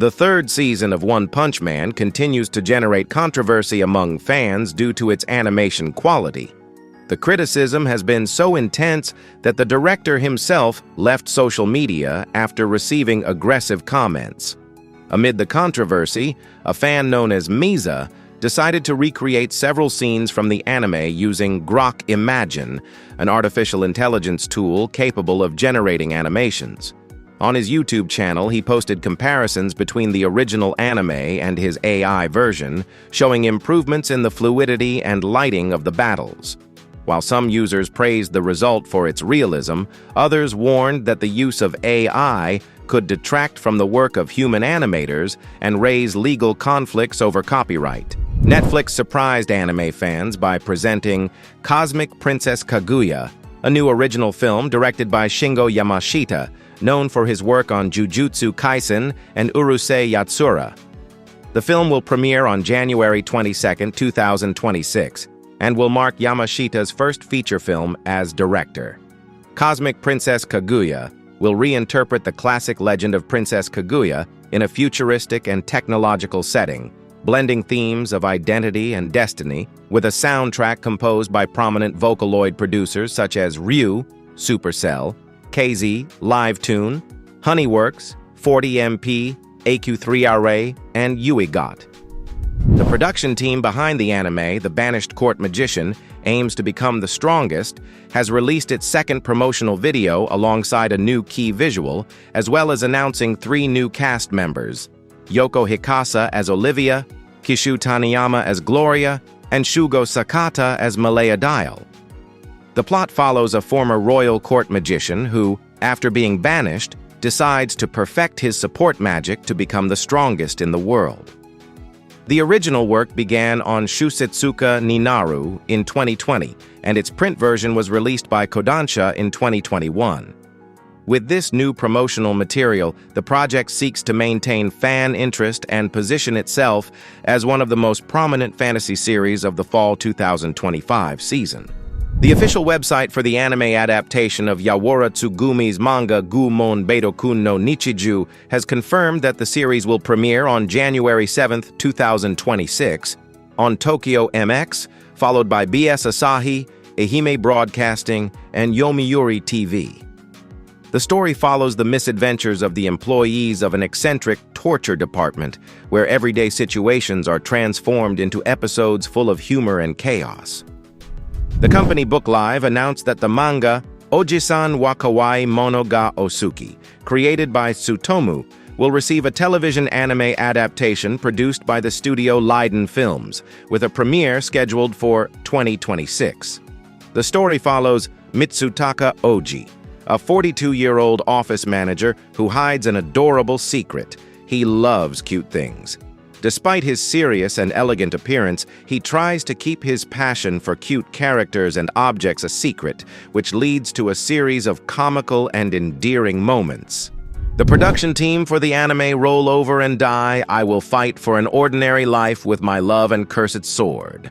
The third season of One Punch Man continues to generate controversy among fans due to its animation quality. The criticism has been so intense that the director himself left social media after receiving aggressive comments. Amid the controversy, a fan known as Misa decided to recreate several scenes from the anime using Grok Imagine, an artificial intelligence tool capable of generating animations. On his YouTube channel, he posted comparisons between the original anime and his AI version, showing improvements in the fluidity and lighting of the battles. While some users praised the result for its realism, others warned that the use of AI could detract from the work of human animators and raise legal conflicts over copyright. Netflix surprised anime fans by presenting Cosmic Princess Kaguya, a new original film directed by Shingo Yamashita, known for his work on Jujutsu Kaisen and Urusei Yatsura. The film will premiere on January 22, 2026, and will mark Yamashita's first feature film as director. Cosmic Princess Kaguya will reinterpret the classic legend of Princess Kaguya in a futuristic and technological setting, blending themes of identity and destiny with a soundtrack composed by prominent Vocaloid producers such as Ryu, Supercell, KZ, Livetune, Honeyworks, 40MP, AQ3RA, and UiGot. The production team behind the anime, the Banished Court Magician, aims to become the strongest, has released its second promotional video alongside a new key visual, as well as announcing 3 new cast members: Yoko Hikasa as Olivia, Kishu Taniyama as Gloria, and Shugo Sakata as Malaya Dial. The plot follows a former royal court magician who, after being banished, decides to perfect his support magic to become the strongest in the world. The original work began on Shusetsuka Ninaru in 2020, and its print version was released by Kodansha in 2021. With this new promotional material, the project seeks to maintain fan interest and position itself as one of the most prominent fantasy series of the fall 2025 season. The official website for the anime adaptation of Yawara Tsugumi's manga Goumon Baito-kun no Nichijou has confirmed that the series will premiere on January 7, 2026, on Tokyo MX, followed by BS Asahi, Ehime Broadcasting, and Yomiuri TV. The story follows the misadventures of the employees of an eccentric torture department, where everyday situations are transformed into episodes full of humor and chaos. The company Book Live announced that the manga Ojisan wa Kawaii Mono ga Osuki, created by Tsutomu, will receive a television anime adaptation produced by the studio Leiden Films, with a premiere scheduled for 2026. The story follows Mitsutaka Oji, a 42-year-old office manager who hides an adorable secret. He loves cute things. Despite his serious and elegant appearance, he tries to keep his passion for cute characters and objects a secret, which leads to a series of comical and endearing moments. The production team for the anime Roll Over and Die, I Will Fight for an Ordinary Life with My Love and Cursed Sword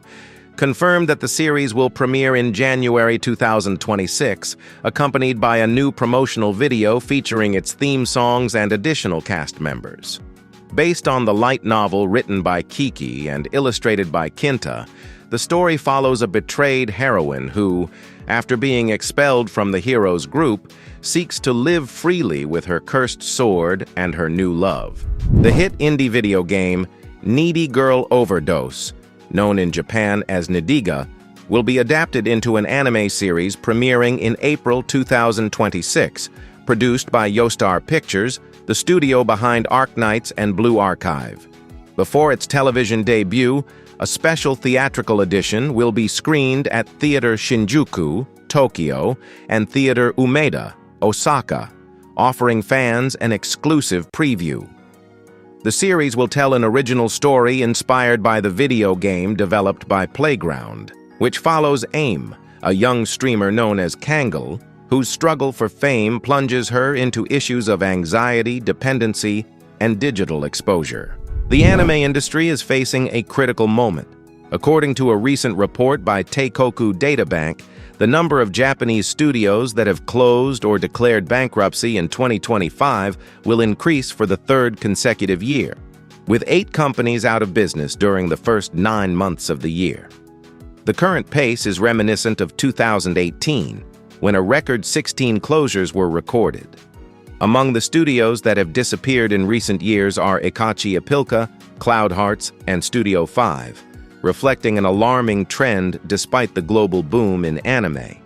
confirmed that the series will premiere in January 2026, accompanied by a new promotional video featuring its theme songs and additional cast members. Based on the light novel written by Kiki and illustrated by Kinta, the story follows a betrayed heroine who, after being expelled from the hero's group, seeks to live freely with her cursed sword and her new love. The hit indie video game Needy Girl Overdose, known in Japan as Nidiga, will be adapted into an anime series premiering in April 2026, produced by Yostar Pictures, the studio behind Arknights and Blue Archive. Before its television debut, a special theatrical edition will be screened at Theater Shinjuku, Tokyo, and Theater Umeda, Osaka, offering fans an exclusive preview. The series will tell an original story inspired by the video game developed by Playground, which follows AIM, a young streamer known as Kangle, whose struggle for fame plunges her into issues of anxiety, dependency, and digital exposure. The anime industry is facing a critical moment. According to a recent report by Teikoku Databank, The number of Japanese studios that have closed or declared bankruptcy in 2025 will increase for the third consecutive year, with 8 companies out of business during the first 9 months of the year. The current pace is reminiscent of 2018, when a record 16 closures were recorded. Among the studios that have disappeared in recent years are Ikachi Apilka, Cloud Hearts, and Studio 5, reflecting an alarming trend despite the global boom in anime.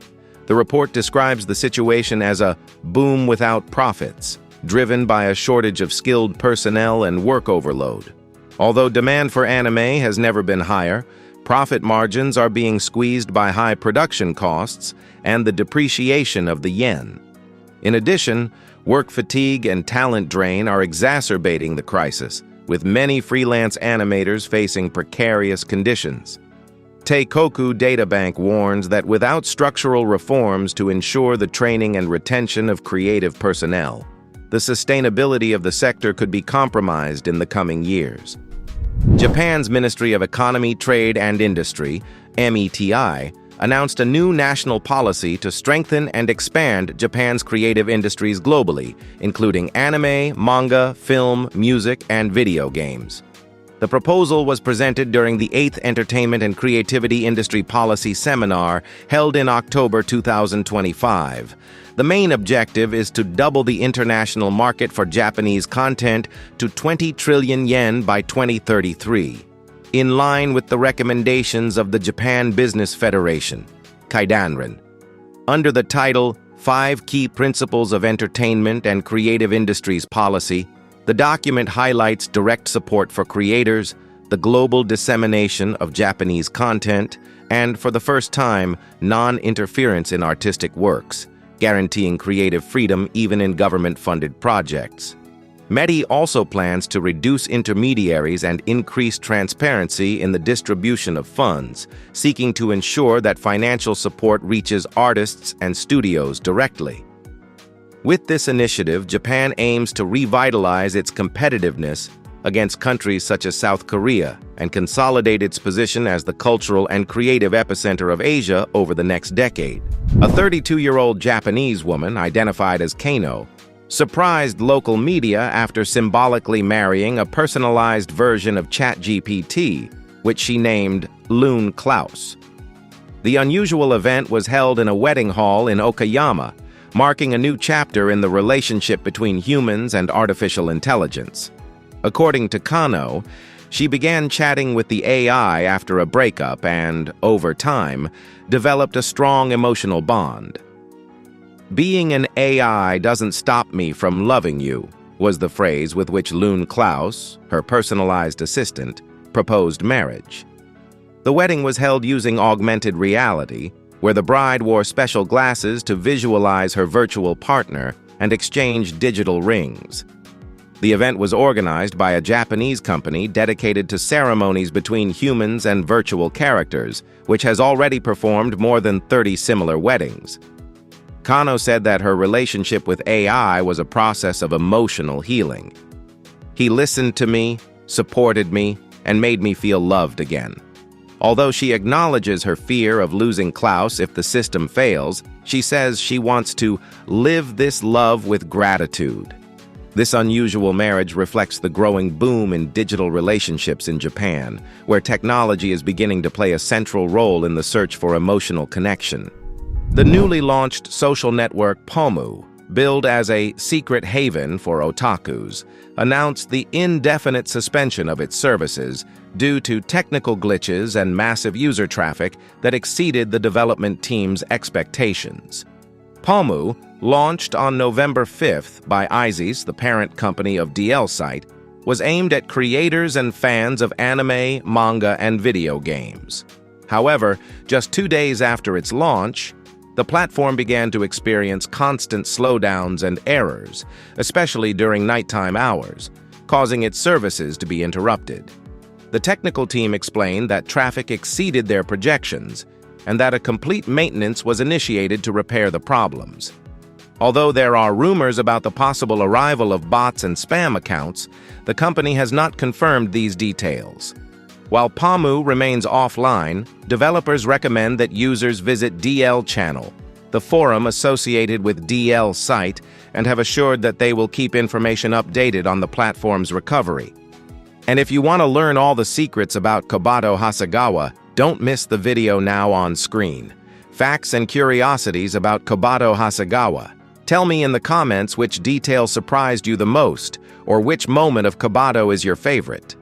The report describes the situation as a boom without profits, driven by a shortage of skilled personnel and work overload. Although demand for anime has never been higher, profit margins are being squeezed by high production costs and the depreciation of the yen. In addition, work fatigue and talent drain are exacerbating the crisis, with many freelance animators facing precarious conditions. Teikoku Databank warns that without structural reforms to ensure the training and retention of creative personnel, the sustainability of the sector could be compromised in the coming years. Japan's Ministry of Economy, Trade and Industry, METI, announced a new national policy to strengthen and expand Japan's creative industries globally, including anime, manga, film, music, and video games. The proposal was presented during the 8th Entertainment and Creativity Industry Policy Seminar held in October 2025. The main objective is to double the international market for Japanese content to 20 trillion yen by 2033. In line with the recommendations of the Japan Business Federation, Kaidanren. Under the title 5 Key Principles of Entertainment and Creative Industries Policy, the document highlights direct support for creators, the global dissemination of Japanese content, and, for the first time, non-interference in artistic works, guaranteeing creative freedom even in government-funded projects. METI also plans to reduce intermediaries and increase transparency in the distribution of funds, seeking to ensure that financial support reaches artists and studios directly. With this initiative, Japan aims to revitalize its competitiveness against countries such as South Korea and consolidate its position as the cultural and creative epicenter of Asia over the next decade. A 32-year-old Japanese woman, identified as Kano, surprised local media after symbolically marrying a personalized version of ChatGPT, which she named Loon Klaus. The unusual event was held in a wedding hall in Okayama, marking a new chapter in the relationship between humans and artificial intelligence. According to Kano, she began chatting with the AI after a breakup and, over time, developed a strong emotional bond. "Being an AI doesn't stop me from loving you," was the phrase with which Loon Klaus, her personalized assistant, proposed marriage. The wedding was held using augmented reality, where the bride wore special glasses to visualize her virtual partner and exchange digital rings. The event was organized by a Japanese company dedicated to ceremonies between humans and virtual characters, which has already performed more than 30 similar weddings. Kano said that her relationship with AI was a process of emotional healing. "He listened to me, supported me, and made me feel loved again." Although she acknowledges her fear of losing Klaus if the system fails, she says she wants to live this love with gratitude. This unusual marriage reflects the growing boom in digital relationships in Japan, where technology is beginning to play a central role in the search for emotional connection. The newly launched social network Pommu, billed as a secret haven for otakus, announced the indefinite suspension of its services due to technical glitches and massive user traffic that exceeded the development team's expectations. Pommu, launched on November 5th by Isis, the parent company of DL Site, was aimed at creators and fans of anime, manga, and video games. However, just 2 days after its launch, the platform began to experience constant slowdowns and errors, especially during nighttime hours, causing its services to be interrupted. The technical team explained that traffic exceeded their projections and that a complete maintenance was initiated to repair the problems. Although there are rumors about the possible arrival of bots and spam accounts, the company has not confirmed these details. While Pommu remains offline, developers recommend that users visit DL Channel, the forum associated with DL's site, and have assured that they will keep information updated on the platform's recovery. And if you want to learn all the secrets about Kabuto Hasegawa, don't miss the video now on screen. Facts and curiosities about Kabuto Hasegawa. Tell me in the comments which detail surprised you the most, or which moment of Kabuto is your favorite.